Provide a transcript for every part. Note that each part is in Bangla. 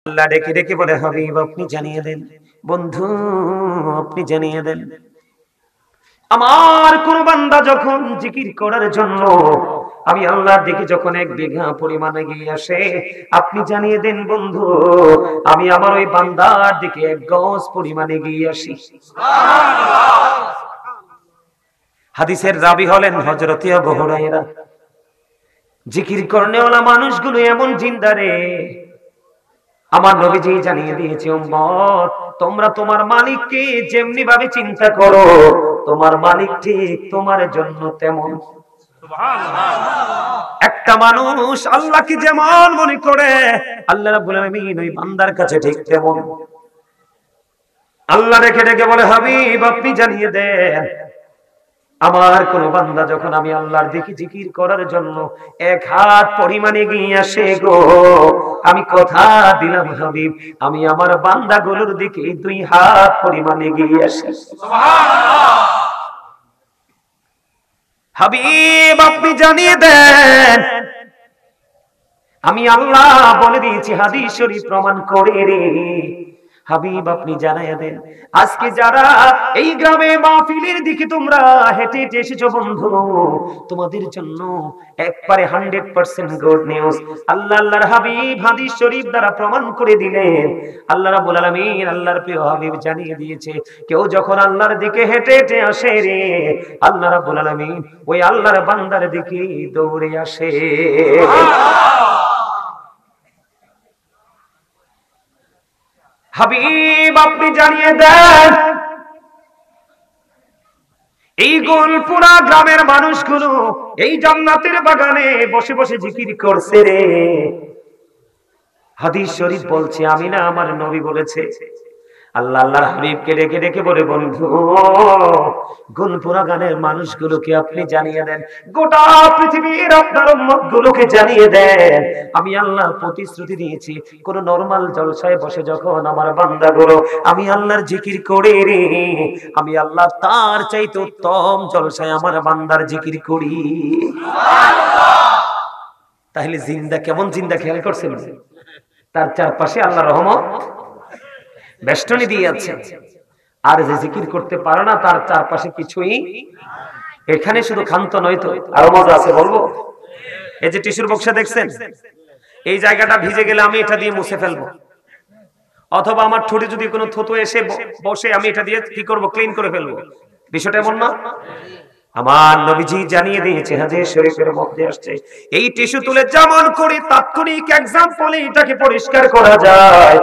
আল্লাহ ডেকে ডেকে বলে, হাবিব আপনি জানিয়ে দেন, বন্ধু আপনি জানিয়ে দেন, আমার কোন বান্দা যখন জিকির করার জন্য আমি আল্লাহর দিকে যখন 1 বিঘা পরিমাণে গিয়ে আসে, আপনি জানিয়ে দেন বন্ধু, আমি আমার ওই বান্দার দিকে 1 গজ পরিমাণে গিয়ে আসি। হাদিসের রাবি হলেন হযরত আবু হুরায়রা। জিকির করনেওয়ালা মানুষগুলো এমন জিন্দা রে, আমার নবীজি জানিয়ে দিয়েছে, উম্মত তোমরা তোমার মালিককে যেমনি ভাবে চিন্তা করো, তোমার মালিক ঠিক তোমার জন্য তেমন। একটা মানুষ আল্লাহকে যেমন মনে করে, আল্লাহ রাব্বুল আলামিন ওই বান্দার কাছে ঠিক তেমন। আল্লাহ ডেকে ডেকে বলে, হাবিব আপনি জানিয়ে দেন, আমার কোন বান্দা যখন আমি আল্লাহর দিকে জিকির করার জন্য 1 হাত পরিমাণে গিয়ে আসে গো, আমি কথা দিলাম হাবিব, আমি আমার বান্দাগুলোর দিকে 2 হাত পরিমাণে গিয়ে আসি। হাবিব আপনি জানিয়ে দেন, আমি আল্লাহ বলে দিয়েছি, হাদিস শরীফ প্রমাণ করে রে। হাবিব আপনি জানাইয়া দেন, আজকে যারা এই গ্রামে মাহফিলের দিকে তোমরা হেঁটে হেঁটে এসেছো বন্ধু, তোমাদের জন্য একবারে 100% গুড নিউজ। আল্লাহর হাবিব হাদিস শরীফ দ্বারা প্রমাণ করে দিলেন। আল্লাহ রাব্বুল আলামিন আল্লাহর প্রিয় হাবিব জানিয়ে দিয়েছে, কেউ যখন আল্লাহর দিকে হেঁটে হেঁটে আসে রে, আল্লাহ রাব্বুল আলামিন ওই আল্লাহর বান্দার দিকে দৌড়ে আসে। হাবিব আপনি জানিয়ে দেন, এই গোলপুরা গ্রামের মানুষগুলো এই জান্নাতের বাগানে বসে বসে জিকির করছে রে। হাদিস শরীফ বলছে, আমি না, আমার নবী বলেছে। আল্লাহর হাবিবকে ডেকে ডেকে বলে, বন্ধু গোলপুরা গানের মানুষগুলোকে আপনি জানিয়ে দেন, গোটা পৃথিবীর আপনার উম্মতগুলোকে জানিয়ে দেন, আমি আল্লাহ প্রতিশ্রুতি দিয়েছি, কোন নরমাল জলসায় বসে যখন আমার বান্দাগুলো আমি আল্লাহর জিকির করে রে, আমি আল্লাহ তার চাইতে উত্তম জলসায় আমার বান্দার জিকির করি। তাহলে জিন্দা কেমন জিন্দা, খেয়াল করছেন? তার চারপাশে আল্লাহর রহমত বেষ্টনী দিয়ে আছে। আর যে জিকির করতে পারে না, তার চারপাশে কিছুই। এখানে শুধু ক্ষান্ত নয় তো, আরো মজা আছে বলবো। এই যে টিস্যুর বক্সা দেখছেন, এই জায়গাটা ভিজে গেলে আমি এটা দিয়ে মুছে ফেলবো, অথবা আমার ঠোঁটে যদি কোনো থুতু এসে বসে, আমি এটা দিয়ে কি করব, ক্লিন করে ফেলবো। বিষয়টা এমন না? আমার নবীজি জানিয়ে দিয়েছে, হাদিস শরীফের মধ্যে আসছে, এই টিস্যু তুলে যেমন করে তাৎক্ষণিক এক্সাম্পলে এটাকে পরিষ্কার করা যায়,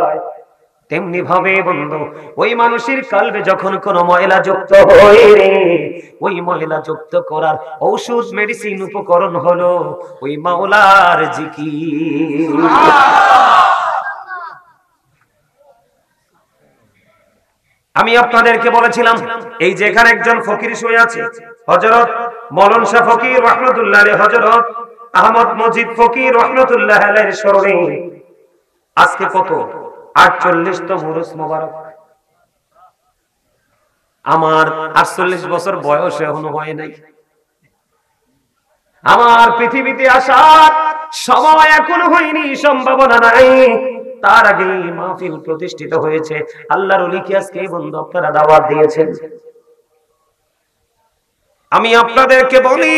তেমনি ভাবে বন্ধু ওই মানুষের কলবে যখন কোন ময়লা যুক্ত হয় রে, ওই ময়লা যুক্ত করার ঔষধ, মেডিসিন, উপকরণ হলো ওই মাওলার জিকির। আমি আপনাদেরকে বলেছিলাম, এই যে এখানে একজন ফকির শুয়ে আছে, হযরত মওলানা শাহ ফকির রাহমাতুল্লাহ আলাইহি, হযরত আহমদ মজিদ ফকির রাহমাতুল্লাহ আলাইহির স্মরণে আজকে কত 48তম উরুস মোবারক। আমার 48 বছর বয়স এখনো হয় নাই, আমার পৃথিবীতে আসার সময় এখনো হয়নি, সম্ভাবনা নাই, তার আগে মাহফিল প্রতিষ্ঠিত হয়েছে। আল্লাহর ওলিকে আজকে বন্ধু আপনারা দাওয়াত দিয়েছেন। আমি আপনাদেরকে বলি,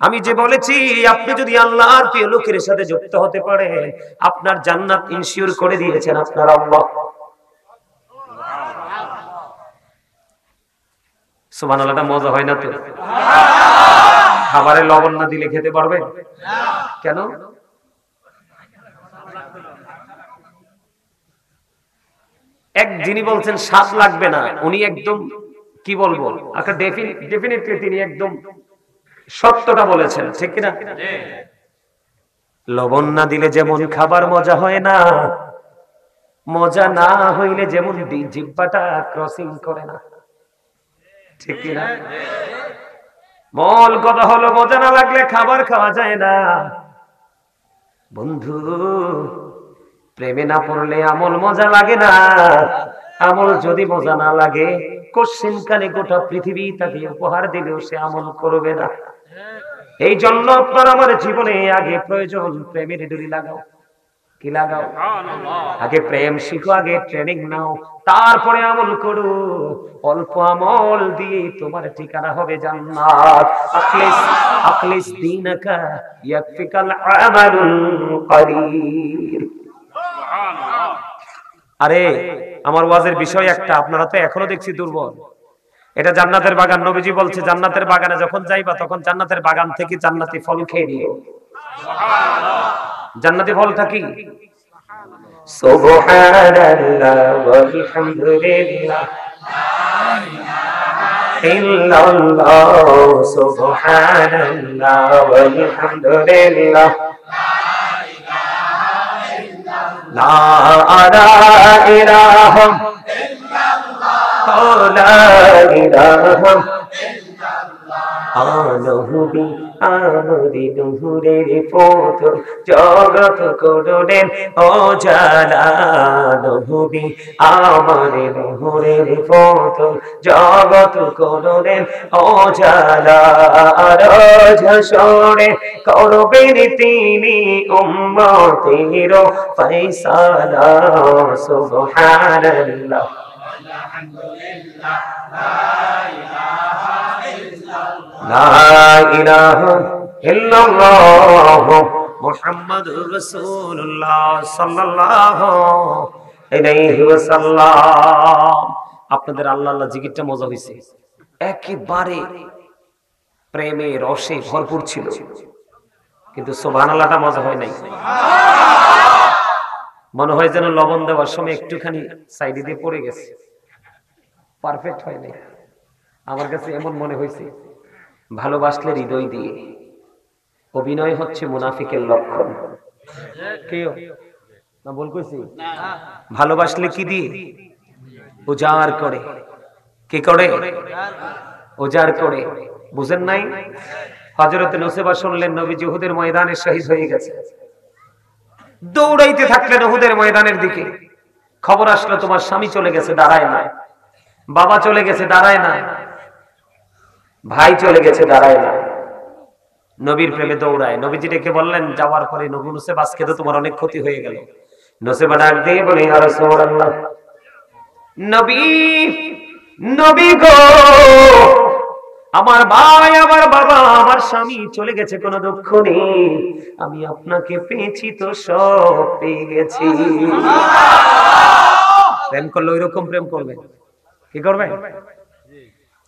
আমি যে বলেছি, আপনি যদি আল্লাহর প্রিয় লোকের সাথে যুক্ত হতে পারেন, আপনার জান্নাত ইনশিওর করে দিয়েছেন আপনার আল্লাহ। সুবহানাল্লাহটা মজা হয় না তো? খাবারে লবণ না দিলে খেতে পারবে কেন? এক যিনি বলছেন স্বাদ লাগবে না, উনি একদম কি বলবো, একটা ডেফিনেটলি তিনি একদম সত্যটা বলেছেন, ঠিক কিনা? লবণ না দিলে যেমন খাবার মজা হয় না, মজা না হইলে যেমন জিহ্বাটা ক্রসিং করে না, ঠিক কিনা? মূল কথা হলো, মজা না লাগলে খাবার খাওয়া যায় না। বন্ধু প্রেমে না পড়লে আমল মজা লাগে না, আমল যদি মজা না লাগে, কোশ্চেন কালে গোটা পৃথিবী তাকে উপহার দিলেও সে আমল করবে না। এই জন্য আপনার আমার জীবনে আগে প্রয়োজন প্রেমের ডুরি লাগাও। কি লাগাও? আগে প্রেম শিখো, আগে ট্রেনিং নাও, তারপরে আমল করো। অল্প আমল দিয়ে তোমার ঠিকানা হবে জান্নাত। আখলিস দীনাকা ইয়াকফিকাল আমালুল কলিল। আরে আমার ওয়াজের বিষয় একটা, আপনারা তো এখনো দেখছি দুর্বল। এটা জান্নাতের বাগান। নবীজি বলছে জান্নাতের বাগানে যখন যাইবা তখন জান্নাতের বাগান থেকে জান্নাতি ফল খেয়ে নিও। জান্নাতি ফলটা কি? সুবহানাল্লাহ ওয়ালহামদুলিল্লাহ ইল্লাল্লাহ, সুবহানাল্লাহ ওয়ালহামদুলিল্লাহ লা ইলাহা ইল্লাল্লাহ আনহুবি আমরি দুহুরের পথ জগৎ করলেন ও জালা। নহুবি আমরি দুহুরের পথ জগৎ করলেন ও জালা। রোজ হাসরে করবেন তিনি উম্মতের ফয়সালা। সুবহানাল্লাহ লা ইলাহা ইল্লাল্লাহ মুহাম্মাদুর রাসূলুল্লাহ সাল্লাল্লাহু আলাইহি ওয়াসাল্লাম। আপনাদের আল্লাহ আল্লাহ জিকিরটা মজা হইছে, একেবারে প্রেমে রসে ভরপুর ছিল, কিন্তু সুবহানাল্লাহটা মজা হয় নাই। মনে হয় যেন লবণ দেওয়ার সময় একটুখানি সাইডে দিয়ে পড়ে গেছে, পারফেক্ট হয় নাই। আমার কাছে এমন মনে হয়েছে, ভালোবাসলে হৃদয় দিয়ে। অভিনয় হচ্ছে মুনাফিকের লক্ষণ। কেউ না বল কইছি? ভালোবাসলে কি দিয়ে? উজাড় করে। কি করে? উজাড় করে। বুঝেন নাই? হযরত নূসেবা শুনলেন নবীজি উহুদের ময়দানে শহীদ হয়ে গেছে। দৌড়াইতে থাকলেন উহুদের ময়দানের দিকে। খবর আসলো তোমার স্বামী চলে গেছে, দাঁড়ায় না। বাবা চলে গেছে, দাঁড়ায় না। ভাই চলে গেছে, দাঁড়ায় না। নবীর প্রেমে দৌড়ায়। নবীজি ডেকে বললেন, যাওয়ার পরে নবী নূসেবা আজকে তো তোমার অনেক ক্ষতি হয়ে গেল। নূসেবা ডাক দিয়ে বলে, ইয়া রাসূলুল্লাহ, নবী নবী গো, আমার ভাই, আমার বাবা, আমার স্বামী চলে গেছে, কোনো দুঃখ নেই। আমি আপনাকে পেয়েছি তো সব পেয়ে গেছি। প্রেম করলে ওই রকম প্রেম করবে। কি করবে?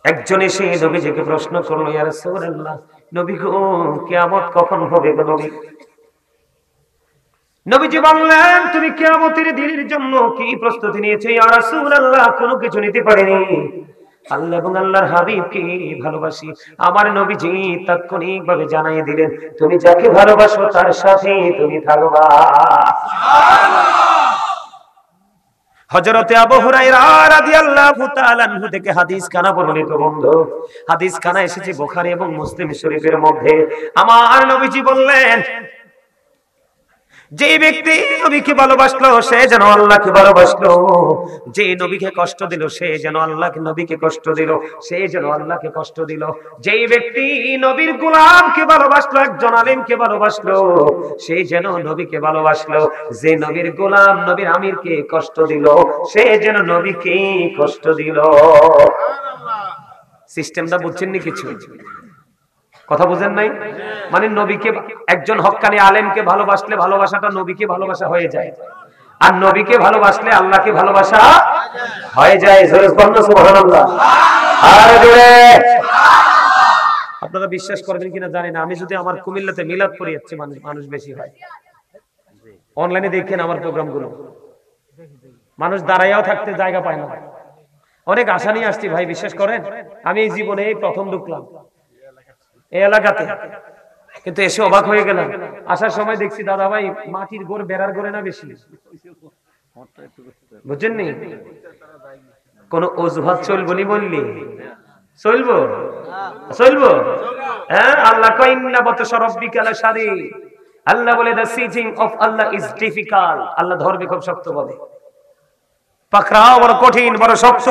একজন এসে নবীজিকে প্রশ্ন করলো, ইয়া রাসূলুল্লাহ, নবী গো, কিয়ামত কখন হবে গো নবী? নবীজি বললেন, তুমি কিয়ামতের দিনের জন্য কি প্রস্তুতি নিয়েছো? ইয়া রাসূলুল্লাহ, কোনো কিছু নিতে পারিনি। আল্লাহ এবং আল্লাহর হাবিবকে ভালোবাসি। আমার নবীজি তাৎক্ষণিকভাবে জানিয়ে দিলেন, তুমি যাকে ভালোবাসো তার সাথে তুমি থাকবা। হযরতে আবু হুরায়রা রাদিয়াল্লাহু তাআলা আনহু থেকে হাদিস খানা বর্ণিত। বন্ধু, হাদিস খানা এসেছে বুখারী এবং মুসলিম শরীফের মধ্যে। আমার নবীজি বললেন, যে ব্যক্তি নবীকে ভালোবাসলো সে যেন আল্লাহকে ভালোবাসলো, যে নবীকে কষ্ট দিল সে যেন আল্লাহকে নবীকে কষ্ট দিল, সে যেন আল্লাহকে কষ্ট দিল। যে ব্যক্তি নবীর গোলামকে ভালোবাসলো, একজন আলেমকে ভালোবাসলো, সে যেন নবীকে ভালোবাসলো। যে নবীর গোলাম নবীর আমিরকে কষ্ট দিল, সে যেন নবীকে কষ্ট দিল। সিস্টেমটা বুঝছেন নি? কিছু কথা বুঝেন নাই? মানে নবীকে, একজন হক্কানি আলেমকে ভালোবাসলে ভালোবাসাটা নবীকে ভালোবাসা হয়ে যায়, আর নবীকে ভালোবাসলে আল্লাহকে ভালোবাসা হয়ে যায়। সুবহানাল্লাহ। আর জোরে। আপনারা বিশ্বাস করবেন কিনা জানি না, আমি যদি আমার কুমিল্লাতে মিলাদ পড়ি, যাচ্ছে মানুষ বেশি হয়। অনলাইনে দেখেন আমার প্রোগ্রামগুলো, মানুষ দাঁড়াইয়াও থাকতে জায়গা পায় না। অনেক আশা নিয়ে আসছি ভাই, বিশ্বাস করেন। আমি এই জীবনে প্রথম ঢুকলাম এই এলাকাতে, কিন্তু এসে অবাক হয়ে গেলাম। আসার সময় দেখছি দাদা ভাই মাটির গোর বেড়ার গোরে না বেশি, বুঝছেন নি? কোন অজুহাত চলবো নি বললি? চলবো, চলবো। হ্যাঁ, আল্লাহ কয় ইন্না বাতশা রাব্বিকা লাশাদীদ। আল্লাহ বলে the sieging of Allah is difficult। আল্লাহ ধরবে খুব শক্ত বলে, পাকড়াও বড় কঠিন, বড় শক্ত।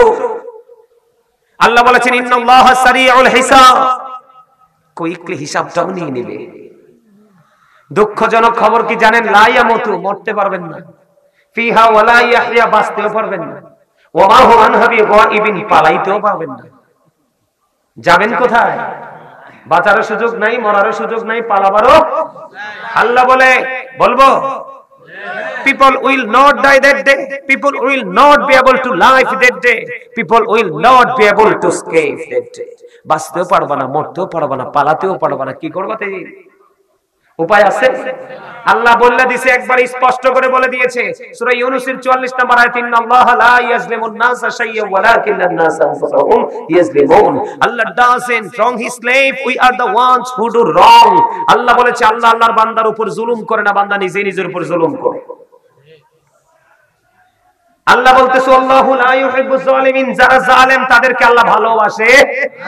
আল্লাহ বলেছেন ইন্নাল্লাহা সারিউল হিসাব, কুইকলি হিসাবটাও নিয়ে নেবে। দুঃখজনক খবর কি জানেন? লা ইয়ামুতু, মরতে পারবেন না, ফিহা ওয়ালা ইয়াহইয়া, বাঁচতেও পারবেন না, ওয়া মা হুয়া আনহা বিগাইবিন, পালাইতেও পারবেন না। যাবেন কোথায়? বাঁচারও সুযোগ নাই, মরারও সুযোগ নাই, পালাবারও। আল্লাহ বলবো people will not die that day, people will not be able to live that day, people will not be able to escape that day। বাঁচতেও পারবা না, মরতেও পারবা না, পালাতেও পারবা না, কি করবা? উপায় আছে? আল্লাহ বলে দিয়েছে, একবার স্পষ্ট করে বলে দিয়েছে সূরা ইউনূসের 44 নম্বর আয়াত, ইন্নাল্লাহা লা ইয়াজলিমুন নাসা শাইয়্যান ওয়ালাকিন্নান নাসা আনফুসাহুম ইয়াজলিমুন। Allah doesn't wrong his slave, we are the ones who do wrong। আল্লাহ বলেছে, আল্লাহ আল্লাহর বান্দার উপর জুলুম করে না, বান্দা নিজে নিজের উপর জুলুম করে। আল্লাহ বলতেছে, আল্লাহু লা ইউহিব্বুজ জালিমিন, যারা জালেম তাদেরকে আল্লাহ ভালোবাসে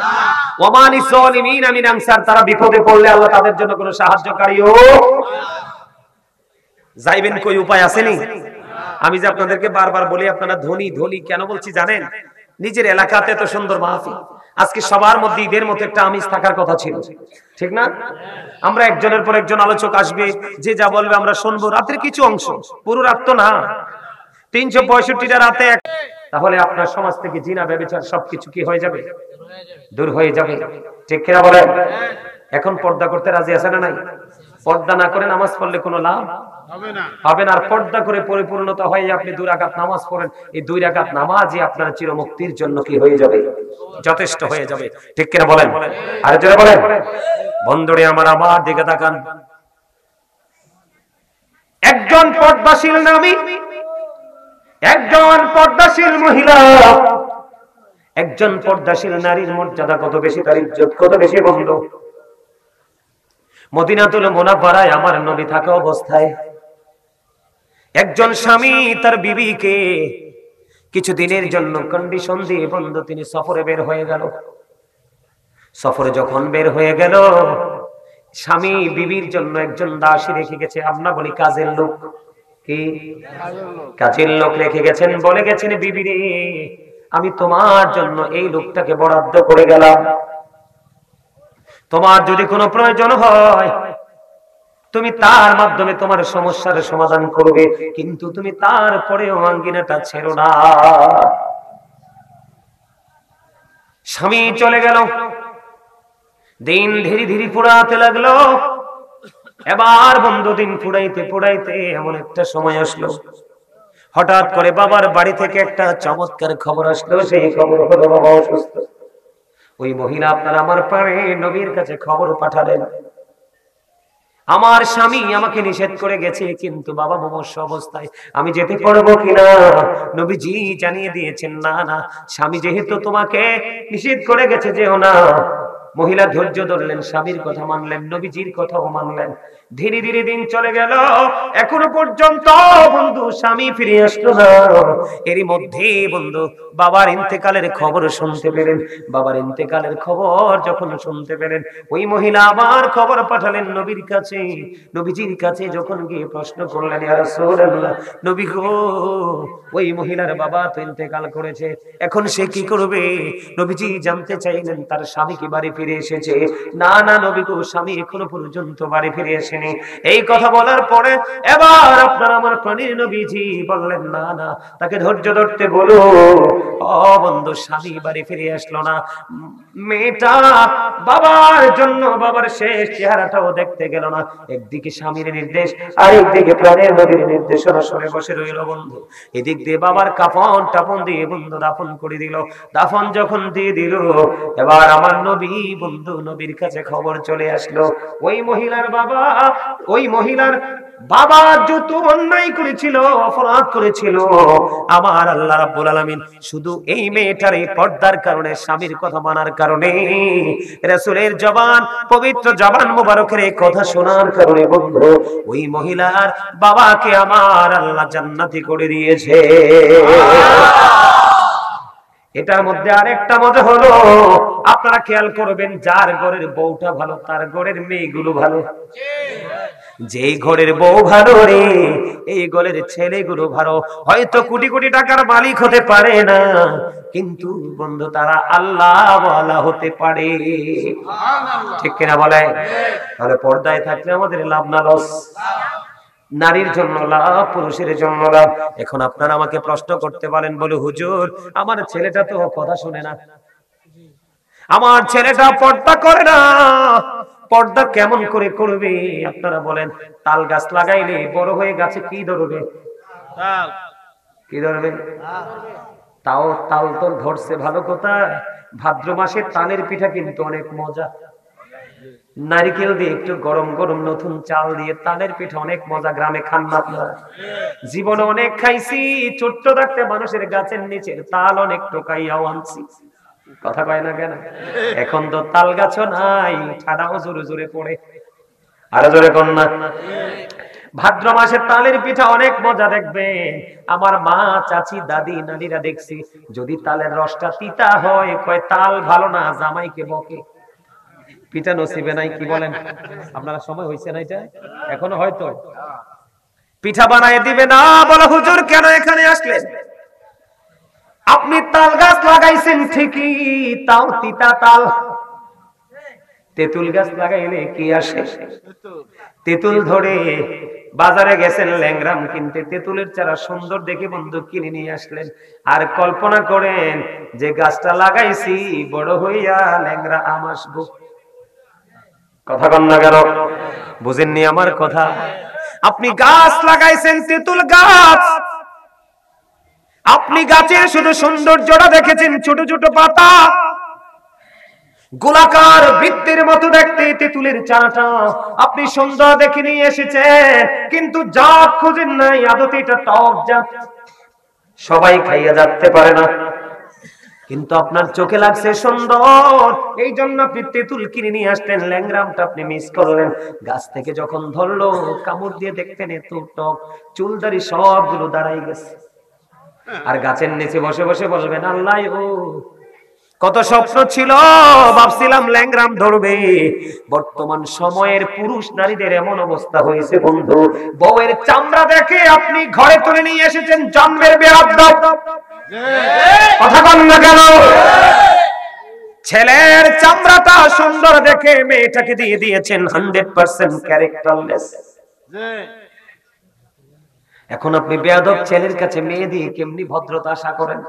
না। ওয়া মানিজ জালিমিনা মিন আনসার, তারা বিপদে পড়লে আল্লাহ তাদের জন্য কোনো সাহায্যকারীও না। যাইবেন কই? উপায় আসেনি? আমি যে আপনাদেরকে বারবার বলি, আপনারা ধনী ধনী কেন বলছি জানেন? নিজের এলাকাতে তো সুন্দর মাহফিল, আজকে সবার মধ্যে ঈদের মতো একটা আমিষ থাকার কথা ছিল, ঠিক না? আমরা একজনের পর একজন আলোচক আসবে, যে যা বলবে আমরা শুনবো, রাতের কিছু অংশ, পুরো রাত তো না, 365টা রাতে। তাহলে আপনার সমাজ থেকে জিনা ব্যভিচার সবকিছু কি হয়ে যাবে? দূর হয়ে যাবে, ঠিক কিনা বলেন? এখন পর্দা করতে রাজি আছে না নাই? পর্দা না করে নামাজ পড়লে কোনো লাভ হবে না। আর পর্দা করে পরিপূর্ণতা হয়ে আপনি 2 রাকাত নামাজ পড়েন, এই 2 রাকাত নামাজই আপনার চিরমুক্তির জন্য কি হয়ে যাবে? যথেষ্ট হয়ে যাবে, ঠিক কিনা বলেন? আর জোরে বলেন। বন্ধুরে আমার দিকে তাকান। একজন পর্দাশীল নারী, একজন পর্দাশীল মহিলা, একজন পর্দাশীল নারীর মর্যাদা কত বেশি, তার ইজ্জত কত বেশি। বন্ধু, মদিনাতুল মুনাওয়ারায় আমার নবী থাকা অবস্থায় একজন স্বামী তার বিবিকে কিছু দিনের জন্য কন্ডিশন দিয়ে বন্ধু তিনি সফরে বের হয়ে গেল। সফরে যখন বের হয়ে গেল, স্বামী বিবির জন্য একজন দাসী রেখে গেছে, আমরা বলি কাজের লোক। কি কাজের লোক রেখে গেছেন, বলে গেছেন, বিবি রে, আমি তোমার জন্য এই লোকটাকে বরাদ্দ করে গেলাম, তোমার যদি কোনো প্রয়োজন হয় তুমি তার মাধ্যমে তোমার সমস্যার সমাধান করবে, কিন্তু তুমি তারপরেও আঙ্গিনাটা ছেড়ো না। স্বামী চলে গেল, দিন ধীরে ধীরে ফুরাতে লাগলো। এবার বন্ধু দিন ফুরাইতে ফুরাইতে এমন একটা সময় আসলো, হঠাৎ করে বাবার বাড়ি থেকে একটা চমৎকার খবর আসলো। সেই খবর হলো বাবা অসুস্থ। ওই মহিলা আপনার আমার প্রাণে নবীর কাছে খবর পাঠালেন, আমার স্বামী আমাকে নিষেধ করে গেছে, কিন্তু বাবা মুমূর্ষু অবস্থায় আমি যেতে পারবো কিনা। নবীজি জানিয়ে দিয়েছেন, না না, স্বামী যেহেতু তোমাকে নিষেধ করে গেছে, যেও না। মহিলা ধৈর্য ধরলেন, স্বামীর কথা মানলেন, নবীজির কথাও মানলেন। ধীরে ধীরে দিন চলে গেল, এখনো পর্যন্ত বন্ধু স্বামী ফিরে আসলো না। এরই মধ্যে বন্ধু বাবার ইন্তেকালের খবর শুনতে পেলেন। বাবার ইন্তেকালের খবর যখন শুনতে পেলেন, ওই মহিলা আবার খবর পাঠালেন নবীর কাছে। নবীজির কাছে যখন গিয়ে প্রশ্ন করলেন, ইয়া রাসূলুল্লাহ, নবী গো, ওই মহিলার বাবা তো ইন্তেকাল করেছে, এখন সে কি করবে? নবীজি জানতে চাইলেন তার স্বামী কি বাড়ি ফিরে এসেছে। না না নবী গো, স্বামী এখনো পর্যন্ত বাড়ি ফিরে আসেনি। এই কথা বলার পরে এবার আপনার আমার প্রাণের নবীজি বললেন, না না, তাকে ধৈর্য ধরতে বলো। ও বন্ধু, স্বামী বাড়ি ফিরে আসলো না। মেয়েটা বাবার জন্য বাবার শেষ চেহারাটাও দেখতে গেল না। একদিকে স্বামীর নির্দেশ, আর একদিকে প্রাণের নবীর নির্দেশনা শুনে বসে রইল বন্ধু। এদিক দিয়ে বাবার কাফন টাফন দিয়ে বন্ধু দাফন করে দিল। দাফন যখন দিয়ে দিল, এবার আমার নবী বন্ধু নবীর কাছে খবর চলে আসলো, ওই মহিলার বাবা যত অন্যায় করেছিল, অপরাধ করেছিল, আমার আল্লাহ রাব্বুল আলামিন শুধু এই মেয়েটার এই পর্দার কারণে, স্বামীর কথা মানার কারণে, রাসূলের জবান, পবিত্র জবান মোবারকের এই কথা শোনার কারণে বন্ধু ওই মহিলার বাবাকে আমার আল্লাহ জান্নাতি করে দিয়েছে। এটার মধ্যে আরেকটা মজা হলো, আপনারা খেয়াল করবেন, যার ঘরের বউটা ভালো তার ঘরের মেয়েগুলো ভালো। যে ঘরের বউ ভালো রে, এই ঘরের ছেলেগুলো ভালো। হয়তো কোটি কোটি টাকার মালিক হতে পারে না, কিন্তু বন্ধু তারা আল্লাহ ওয়ালা হতে পারে। ঠিক কিনা বলে? তাহলে পর্দায় থাকলে আমাদের লাভ না লস? নারীর জন্য লাভ, পুরুষের জন্য লাভ। এখন আপনারা আমাকে প্রশ্ন করতে পারেন, বলে হুজুর আমার ছেলেটা তো কথা শুনে না, আমার ছেলেটা পর্দা করে না, পর্দা কেমন করে করবে? আপনারা বলেন, তাল গাছ লাগাইলে বড় হয়ে গাছে কি ধরবে? কি ধরবে? তাও তাল তো ধরছে ভালো কথা। ভাদ্র মাসে তালের পিঠা কিন্তু অনেক মজা। নারিকেল দিয়ে একটু গরম গরম নতুন চাল দিয়ে তালের পিঠা অনেক মজা। গ্রামে খান না আপনারা? জীবনে অনেক খাইছি। ছোট্ট থাকতে মানুষের গাছের নিচের তাল অনেক টোকাইয়াও আনছি। কথা কয় না কেন? এখন তো তাল গাছও নাই, ঠাডাও জোরে জোরে পড়ে। আরো জোরে কোন না। ভাদ্র মাসে তালের পিঠা অনেক মজা। দেখবে আমার মা, চাচি, দাদি, নানিরা দেখছি, যদি তালের রসটা তিতা হয় কয় তাল ভালো না, জামাইকে বকে। পিঠা নসিবে নাই, কি বলেন আপনারা? সময় হয়েছে না এটা? এখনো হয়তো পিঠা বানায় দিবে না। বলো হুজুর কেন এখানে আসলেন? আপনি তাল গাছ লাগাইছেন ঠিকই, তাও তিতা তাল। তেঁতুল গাছ লাগাইলে কি আসে? তেঁতুল ধরে। বাজারে গেছেন ল্যাংরাম কিনতে, তেঁতুলের চারা সুন্দর দেখে বন্ধু কিনে নিয়ে আসলেন। আর কল্পনা করেন যে গাছটা লাগাইছি বড় হইয়া ল্যাংরা আম আসবো। কথা কন না কেন? বুঝেননি আমার কথা? আপনি গাছ লাগাইছেন তেঁতুল গাছ, আপনি গাছের শুধু সৌন্দর্যটা দেখেছেন, ছোট ছোট পাতা, গোলাকার বৃত্তের মতো দেখতে তেঁতুলের চারাটা আপনি সুন্দর দেখে নিয়ে এসেছেন, কিন্তু জাত খুঁজেন নাই। আদতে এটা টক জাত, সবাই খাইয়া যেতে পারে না, কিন্তু আপনার চোখে লাগছে সুন্দর, এই জন্য আপনি তেঁতুল কিনে নিয়ে আসলেন। ল্যাংরামটা আপনি মিস করলেন। গাছ থেকে যখন ধরলো, কামড় দিয়ে দেখতেন এত টক, চুলদারি সবগুলো দাঁড়াই গেছে। আর গাছের নিচে বসে বসে বলবেন, আল্লাহ ও কত স্বপ্ন ছিল, ভাবছিলাম ল্যাংরাম ধরবে। বর্তমান সময়ের পুরুষ নারীদের এমন অবস্থা হয়েছে বন্ধু, বউয়ের চামড়া দেখে আপনি ঘরে তুলে নিয়ে এসেছেন জন্মের বেয়াদব। কথা বল না কেন? ছেলের চামড়াটা সুন্দর দেখে মেয়েটাকে দিয়ে দিয়েছেন 100% ক্যারেক্টারলেস। এখন আপনি বেয়াদব ছেলের কাছে মেয়ে দিয়ে কেমনি ভদ্রতা আশা করেন?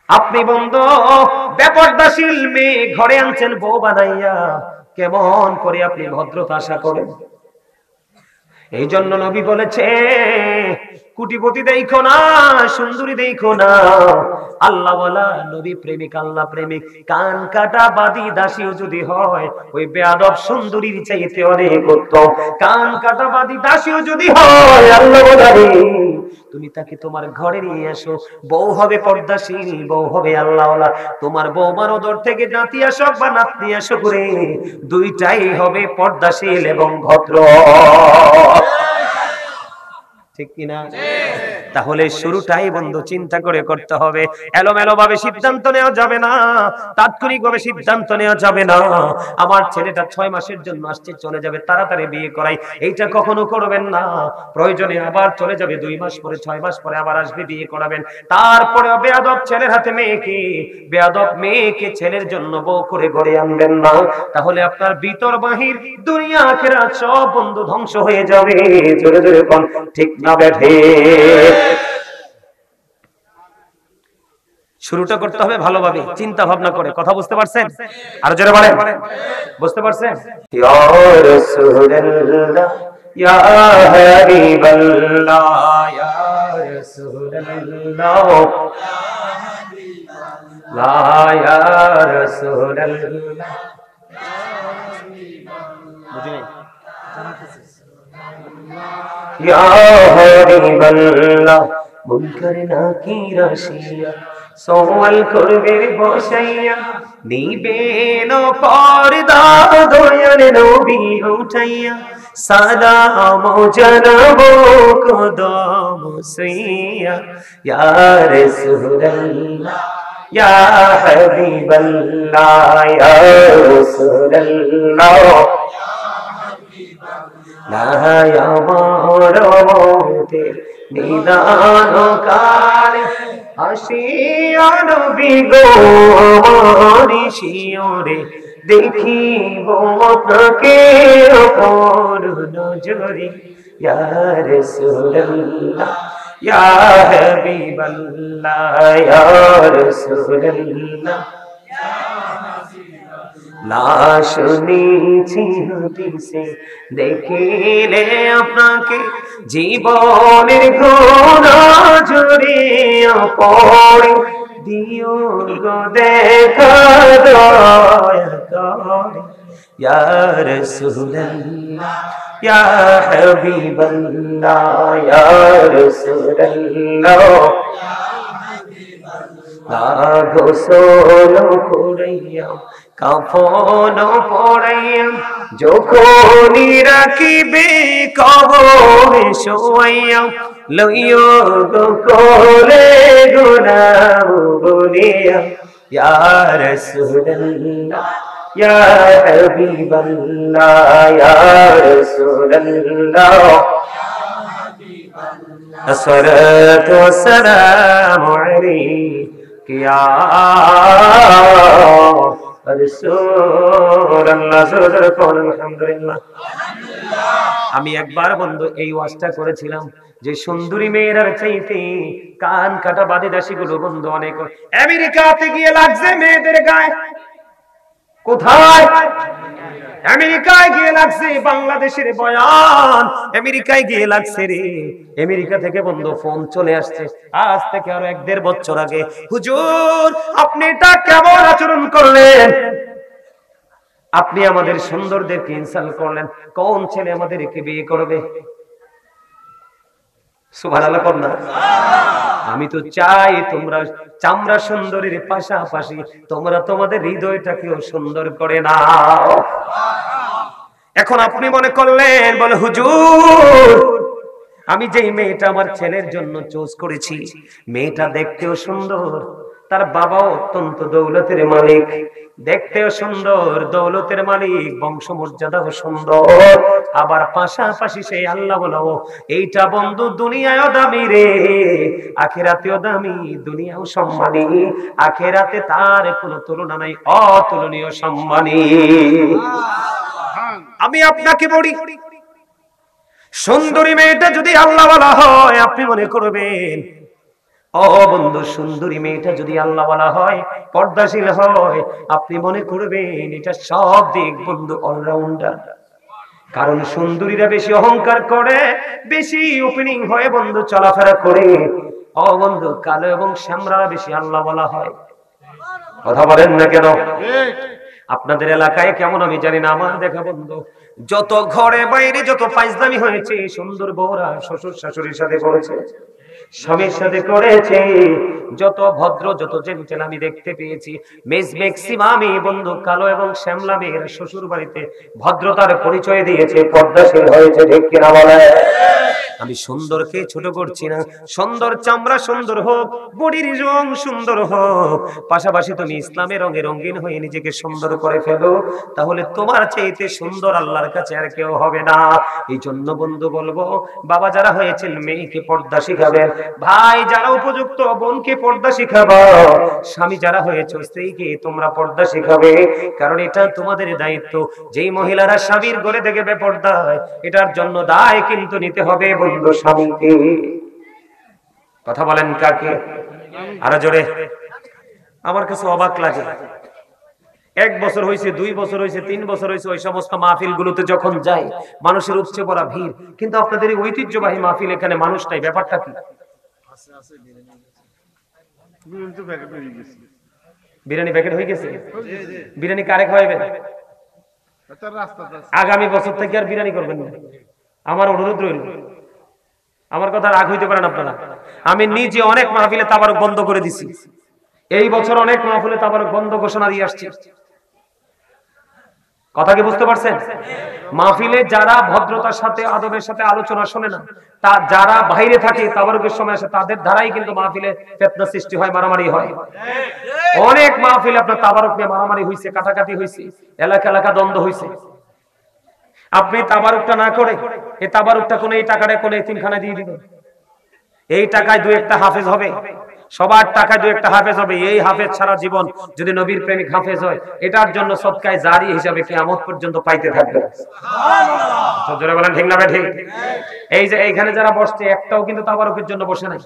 আপনি বন্ধু বেপরদাশীল মেয়ে ঘরে আনছেন বউ বানাইয়া, কেমন করে আপনি ভদ্রতা আশা করেন? এই জন্য নবী বলেছে, কুটিপতি দেখো না, সুন্দরী দেখো না, আল্লাহ ওয়ালা নবী প্রেমিক, আল্লাহ প্রেমিক। কান কাটা বাদী দাসীও যদি হয়, ওই বেয়াদব সুন্দরীর চাইতে অনেক উত্তম। কান কাটা বাদী দাসীও যদি হয়, আল্লাহ ওয়ালা তুমি তাকে তোমার ঘরে নিয়ে আসো, বউ হবে পর্দাশীল, বউ হবে আল্লাহ ওয়ালা। তোমার বউমার ওদর থেকে নাতি আসুক বা নাতনি আসুক রে, দুইটাই হবে পর্দাশীল এবং ভদ্র। ঠিক কিনা? তাহলে শুরুটাই বন্ধু চিন্তা করে করতে হবে। এলোমেলো ভাবে সিদ্ধান্ত নেওয়া যাবে না, তাৎক্ষণিক ভাবে সিদ্ধান্ত নেওয়া যাবে না। আমার ছেলেটা 6 মাসের জন্য আসছে, চলে যাবে, তাড়াতাড়ি বিয়ে করাই, এইটা কখনো করবেন না। প্রয়োজনে আবার চলে যাবে, 2 মাস পরে, 6 মাস পরে আবার আসবে, বিয়ে করাবেন। তারপরে বেয়াদব ছেলের হাতে মেয়েকে, বেয়াদব মেয়েকে ছেলের জন্য বউ করে ঘরে আনবেন না। তাহলে আপনার ভিতর বাহির দুনিয়া আখিরাত সব বন্ধু ধ্বংস হয়ে যাবে। জোরে জোরে কোন ঠিক না বেঠে? শুরুটা করতে হবে ভালোভাবে, চিন্তা ভাবনা করে। কথা বুঝতে পারছেন? আর জোরে বলেন, বুঝতে পারছেন? ইয়া রাসূলুল্লাহ ইয়া হাবিবাল্লাহ ইয়া রাসূলুল্লাহ লা ইয়া রাসূলুল্লাহ। বুঝিনি? ইয়া হাবিবাল্লাহ মুনকার নাকির আসিয়া সওয়াল করবে বসাইয়া, নিবেন পর্দা দয়ার নবী উঠাইয়া, সালাম জানাবো কদম ছুঁইয়া। ইয়া রাসূলুল্লাহ ইয়া হাবিবাল্লাহ ইয়া রাসূলুল্লাহ নাই আমার মতের নিদান কালে আসিয়া নবী গো আমার শিয়রে দেখিব আপনাকে অপর নজরে ইয়া রাসূলুল্লাহ ইয়া হাবিবাল্লাহ ইয়া রাসূলুল্লাহ লাশ নিয়েছি হাদিসে দেখিলে আপনাকে জীবনের গোনা জড়িয়ে পড়ে দিও গো দেখা দয়া করে ইয়া রাসূলুল্লাহ ইয়া হাবিবাল্লাহ ইয়া রাসূলুল্লাহ গোসল করাইয়া কাফন পড়াইয়া যখনই রাখিবে কবরে শোয়াইয়া লইও গো কোলে গুনাহ বলিয়া ইয়া রাসূলুল্লাহ ইয়া হাবিবাল্লাহ ইয়া রাসূলুল্লাহ আসসালাতু ওয়াসসালামু আলাইকা ইয়া আমি একবার বন্ধু এই ওয়াজটা করেছিলাম যে সুন্দরী মেয়েরার চাইতে কান কাটা বাদী দাসী গুলো বন্ধু অনেক আমেরিকাতে গিয়ে লাগছে মেয়েদের গায়ে কোথায় আমেরিকায় গিয়ে লাগছে বাংলাদেশের বয়ান আমেরিকায় গিয়ে লাগছে রে আমেরিকা থেকে বন্ধু ফোন চলে আসছে আজ থেকে আরো 1-1.5 বছর আগে হুজুর আপনি এটা কেমন আচরণ করলেন আপনি আমাদের সুন্দরদেরকে ইনসাল্ট করলেন কোন ছেলে আমাদেরকে বিয়ে করবে সুবহানাল্লাহ পড় না আমি তো চাই তোমরা চামড়া সুন্দরীর পাশাপাশি তোমরা তোমাদের হৃদয়টাকেও সুন্দর করে নাও এখন আপনি মনে করলেন বলে হুজুর আমি যেই মেয়েটা আমার ছেলের জন্য চুজ করেছি মেয়েটা দেখতেও সুন্দর তার বাবা অত্যন্ত দৌলতের মালিক দেখতেও সুন্দর দৌলতের মালিক বংশমর্যাদাও সুন্দর আবার পাশাপাশি সেই আল্লাহ বলাও এইটা বন্ধু দুনিয়ায়ও দামি রে আখিরাতেও দামি দুনিয়াও সম্মানী আখিরাতে তার কোনো তুলনা নাই অতুলনীয় সম্মানী আমি আপনাকে বলি সুন্দরী মেয়েটা যদি আল্লাহ ওয়ালা হয় আপনি মনে করবেন ও বন্ধু সুন্দরী মেয়েটা যদি আল্লাহ ওয়ালা হয় পর্দাশীল হয় আপনি মনে করবেন এটা সব দিক বন্ধু অলরাউন্ডার কারণ সুন্দরীরা বেশি অহংকার করে বেশি ওপেনিং হয়ে বন্ধু চলাফেরা করে ও বন্ধু কালো এবং শ্যামরা বেশি আল্লাহ ওয়ালা হয় কথা বলেন না কেন আপনাদের এলাকায় কেমন আমি জানি না আমার দেখা বন্ধু যত ঘরে বাইরে যত ফাইজলামি হয়েছে সুন্দর বউরা শ্বশুর শাশুড়ির সাথে করেছে স্বামীর সাথে করেছে যত ভদ্র যত জেন্টেল আমি দেখতে পেয়েছি ম্যাক্সিমামই বন্ধু কালো এবং শ্যামলা মেয়ের শ্বশুর বাড়িতে ভদ্রতার পরিচয় দিয়েছে পর্দাশীল হয়েছে ঠিক কিনা বলে আমি সুন্দরকে ছোট করছি না সুন্দর চামড়া সুন্দর হোক বডির রং সুন্দর হোক পাশাপাশি তুমি ইসলামের রঙে রঙিন হয়ে নিজেকে সুন্দর করে ফেলো তাহলে তোমার চাইতে সুন্দর আল্লাহর কাছে আর কেউ হবে না এই জন্য বন্ধু বলবো বাবা যারা হয়েছেন মেয়েকে পর্দা শিখাবেন ভাই যারা উপযুক্ত বোনকে পর্দা শিখাবো স্বামী যারা হয়েছে স্ত্রীকে তোমরা পর্দা শিখাবে কারণ এটা তোমাদের দায়িত্ব যেই মহিলারা স্বামীর ঘরে থেকে বেপর্দায় এটার জন্য দায় কিন্তু নিতে হবে বন্ধু স্বামীকে কথা বলেন কাকে আরো জোরে আমার কাছে অবাক লাগে 1 বছর হয়েছে 2 বছর হয়েছে 3 বছর হয়েছে ওই সমস্ত মাহফিল গুলোতে যখন যাই মানুষের উপচে পড়া ভিড় কিন্তু আপনাদের এই ঐতিহ্যবাহী মাহফিল এখানে মানুষ নাই ব্যাপারটা কি বিরিয়ানি প্যাকেট হয়ে গেছে বিরিয়ানি কারে খাওয়াবেন আগামী বছর থেকে আর বিরিয়ানি করবেন না আমার অনুরোধ রইল আমার কথা রাগ হইতে পারেন আপনারা আমি নিজে অনেক মাহফিলে তাবারক বন্ধ করে দিছি এই বছর অনেক মাহফিলে তাবারক বন্ধ ঘোষণা দিয়ে আসছি কথা কি বুঝতে পারছেন মাহফিলে যারা ভদ্রতার সাথে আদবের সাথে আলোচনা শোনে না তা যারা বাইরে থাকে তাবারকের সময় আসে তাদের দ্বারাই কিন্তু মাহফিলে ফিতনা সৃষ্টি হয় মারামারি হয় অনেক মাহফিলে আপনার তাবারক নিয়ে মারামারি হইছে কাটাকাটি হইছে এলাকা এলাকা দ্বন্দ্ব হইছে আপনি তাবারুকটা না করে এই তাবারুকটা কোন এই টাকাটা কোন এতিমখানায় দিয়ে দিবেন, এই টাকায় দুই একটা হাফেজ হবে, সবার টাকায় দুই একটা হাফেজ হবে। এই হাফেজ সারা জীবন যদি নবীর প্রেমিক হাফেজ হয়, এটার জন্য সদকায়ে জারি হিসাবে কিয়ামত পর্যন্ত পাইতে থাকবে। সুবহানাল্লাহ। জোরে বলেন ঠিক না ঠিক? এই যে এইখানে যারা বসছে একটাও কিন্তু তাবারুকের জন্য বসে নাই।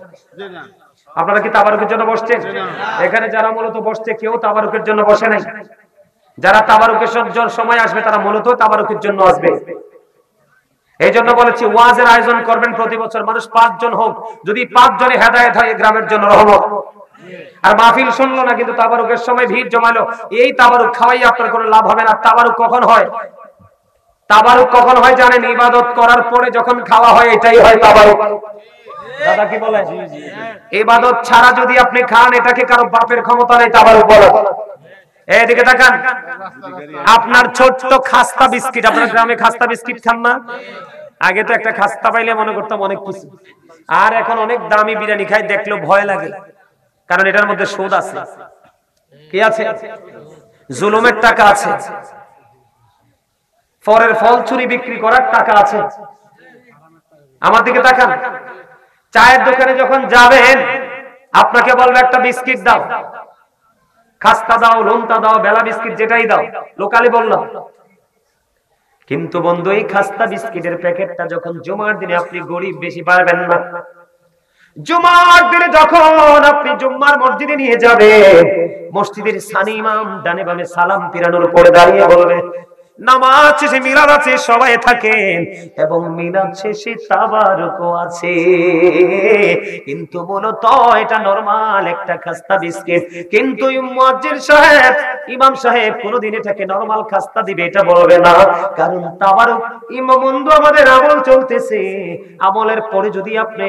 আপনারা কি তাবারুকের জন্য বসছেন? এখানে যারা মূলত বসছে কেউ তাবারুকের জন্য বসে নাই। যারা তাবারুকের সময় আসবে তারা মূলত তাবারুকের জন্য আসবে। এই জন্য বলেছি ওয়াজের আয়োজন করবেন প্রতি বছর, মানুষ 5 জন হোক, যদি 5 জনে হেদায়েত হয় গ্রামের জন্য রহমত। আর মাহফিল শুনলো না কিন্তু তাবারুকের সময় ভিড় জমালো, এই তাবারুক খাওয়াই আপনার কোনো লাভ হবে না। তাবারুক কখন হয়? তাবারুক কখন হয় জানেন? ইবাদত করার পরে যখন খাওয়া হয় এটাই হয় তাবারুক। দাদা কি বলে? ইবাদত ছাড়া যদি আপনি খান এটাকে কারো বাপের ক্ষমতা নেই তাবারুক বলে। এদিকে তাকান, আপনার ছোট্ট খাস্তা বিস্কিট, আপনার গ্রামে খাস্তা বিস্কিট খান না? আগে তো একটা খাস্তা পাইলে মনে করতাম অনেক কিছু, আর এখন অনেক দামি বিরিয়ানি খাই, দেখলেও ভয় লাগে, কারণ এটার মধ্যে সুদ আছে। কি আছে? জুলুমের টাকা আছে, ফরের ফল চুরি বিক্রি করার টাকা আছে। আমার দিকে তাকান, চায়ের দোকানে যখন যাবেন আপনাকে বলবে একটা বিস্কিট দাও, খাস্তা দাও, লোনতা দাও, বেলা বিস্কিট যেটাই দাও, লোকালি বললাম। কিন্তু বন্ধু এই খাস্তা বিস্কিটের প্যাকেটটা যখন জুমার দিনে আপনি গরিব বেশি পারবেন না, জুমার দিনে যখন আপনি জুম্মার মসজিদে নিয়ে যাবেন, মসজিদের সানি ইমাম ডানে বামে সালাম ফিরানোর পরে দাঁড়িয়ে বলবে নামাজ শেষে মিলাদ আছে, সবাই থাকেন, এবং মিলাদ শেষে তাবারুকও আছে। কিন্তু মূলত এটা নরমাল একটা খাস্তা বিস্কিট, কিন্তু মুয়াজ্জিন সাহেব, ইমাম সাহেব কোনদিন এটাকে নরমাল খাস্তা দিবে এটা বলবে না, কারণ তাবারুক। ইমাম বন্ধু আমাদের আমল চলতেছে, আমলের পরে যদি আপনি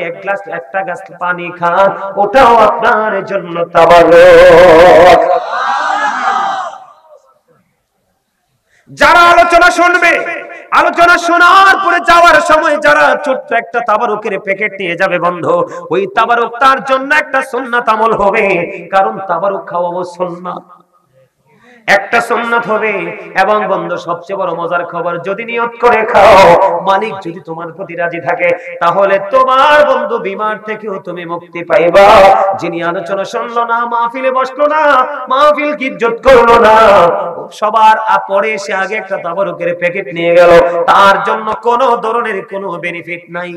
একটা গ্লাস পানি খান ওটাও আপনার জন্য তাবারুক। যারা আলোচনা শুনবে, আলোচনা শোনার পরে যাওয়ার সময় যারা ছোট্ট একটা তাবারুকের প্যাকেট নিয়ে যাবে বন্ধু, ওই তাবারুক তার জন্য একটা সুন্নাত আমল হবে, কারণ তাবারুক খাওয়াবো সুন্নাত, একটা সুন্নাত হবে। এবং বন্ধু সবচেয়ে বড় মজার খবর, যদি নিয়ত করে খাও, মালিক যদি তোমার প্রতি রাজি থাকে, তাহলে তোমার বন্ধু বিমার থেকেও তুমি মুক্তি পাইবা। যিনি আলোচনা শুনলো না, মাহফিলে বসলো না, মাহফিল কি ইজ্জত করলো না, সবার পরে সে আগে একটা তাবারুকের প্যাকেট নিয়ে গেল, তার জন্য কোনো ধরনের কোনো বেনিফিট নাই।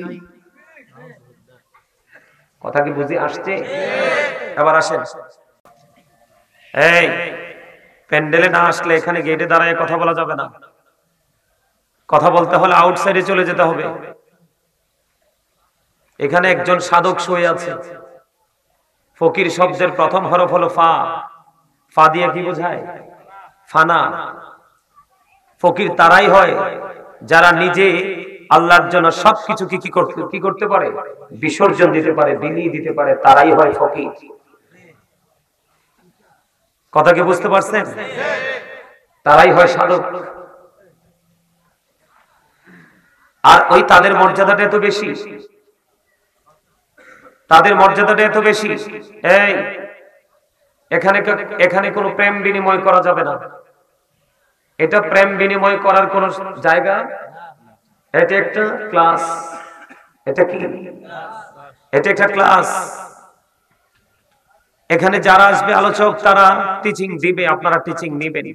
কথা কি বুঝে আসছে? এবার আসেন, এই প্যান্ডেলে না আসলে এখানে গেটে দাঁড়ায় কথা বলা যাবে না, কথা বলতে হলে আউটসাইডে চলে যেতে হবে। এখানে একজন সাধক শুয়ে আছে, ফকির শব্দের প্রথম হরফ হলো ফা, ফা দিয়ে কি বোঝায়? ফানা। ফকির তারাই হয় যারা নিজে আল্লাহর জন্য সবকিছু কি করতে পারে? বিসর্জন দিতে পারে, বিলিয়ে দিতে পারে, তারাই হয় ফকির। কথা কি বুঝতে পারছেন? তারাই হয় সাধক। আর ওই তাদের মর্যাদাটা এত বেশি, তাদের মর্যাদাটা এত বেশি। এই এখানে কোনো প্রেম বিনিময় করা যাবে না, এটা প্রেম বিনিময় করার কোন জায়গা? এটা একটা ক্লাস। এটা কি? এটা একটা ক্লাস। এখানে যারা আসবে আলোচক তারা টিচিং দিবে, আপনারা টিচিং নেবেন।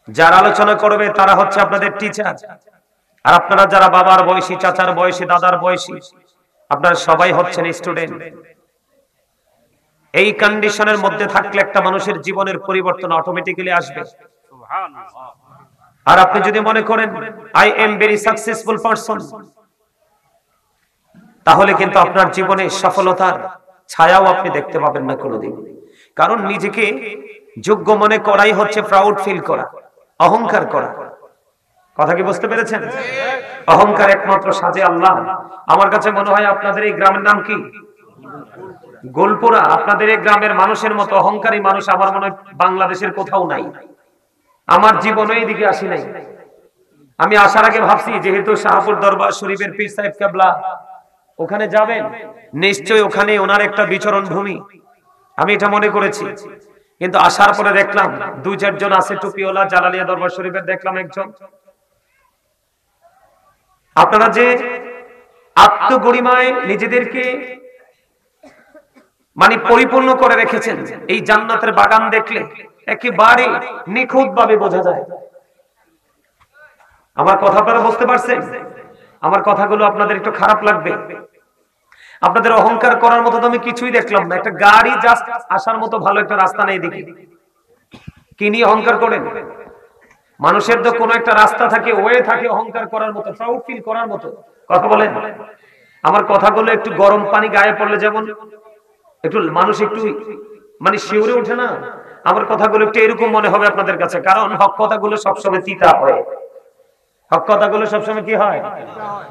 যারা আলোচনা করবে তারা হচ্ছে আপনাদের টিচার, আর আপনারা যারা বাবার বয়সী, চাচার বয়সী, দাদার বয়সী, আপনারা সবাই হচ্ছেন স্টুডেন্ট। এই কন্ডিশনের মধ্যে থাকলে একটা মানুষের জীবনের পরিবর্তন অটোমেটিক্যালি আসবে। আর আপনি যদি মনে করেন I am very successful person, তাহলে কিন্তু আপনার জীবনে সফলতার ছায়াও আপনি দেখতে পাবেন না কোনোদিন। কারণ নিজেকে যোগ্য মনে করাই হচ্ছে প্রাউড ফিল করা, অহংকার করা। কথা কি বুঝতে পেরেছেন? অহংকার একমাত্র সাজে আল্লাহ। আমার কাছে মনে হয় আপনাদের এই গ্রামের নাম কি? গোলপুরা। আপনাদের এই গ্রামের মানুষের মতো অহংকারী মানুষ আমার মনে হয় বাংলাদেশের কোথাও নাই। আমার জীবনে এইদিকে আসি নাই। আমি আসার আগে ভাবছি যেহেতু শাহপুর দরবার শরীফের পীর সাহেব কেবলা ওখানে যাবেন, নিশ্চয়ই ওখানে ওনার একটা বিচরণ ভূমি, আমি এটা মনে করেছি। কিন্তু আসার পরে দেখলাম 2-4 জন আছে টুপিওয়ালা। জালালিয়া দরবার শরীফের দেখলাম একজন, আপনারা যে আত্মগরিমায় নিজেদেরকে মানে পরিপূর্ণ করে রেখেছেন, এই জান্নাতের বাগান দেখলে একেবারে নিখুঁত ভাবে বোঝা যায়। আমার কথা আপনারা বুঝতে পারছেন? আমার কথাগুলো আপনাদের একটু খারাপ লাগবে। আপনাদের অহংকার করার মতো তো আমি কিছুই দেখলাম না। একটা গাড়ি জাস্ট আসার মতো ভালো একটা রাস্তা নেই দেখি, কি নিয়ে অহংকার করেন? মানুষের তো কোনো একটা রাস্তা থাকে, ওয়ে থাকে অহংকার করার মতো, প্রাউড ফিল করার মতো। কথা বলেন। আমার কথাগুলো একটু গরম পানি গায়ে পড়লে যেমন একটু মানুষ একটু মানে শিউরে ওঠে না, আমার কথাগুলো একটু এরকম মনে হবে আপনাদের কাছে। কারণ হক কথাগুলো সবসময় তিতা হয়। হক কথাগুলো সবসময় কি হয়?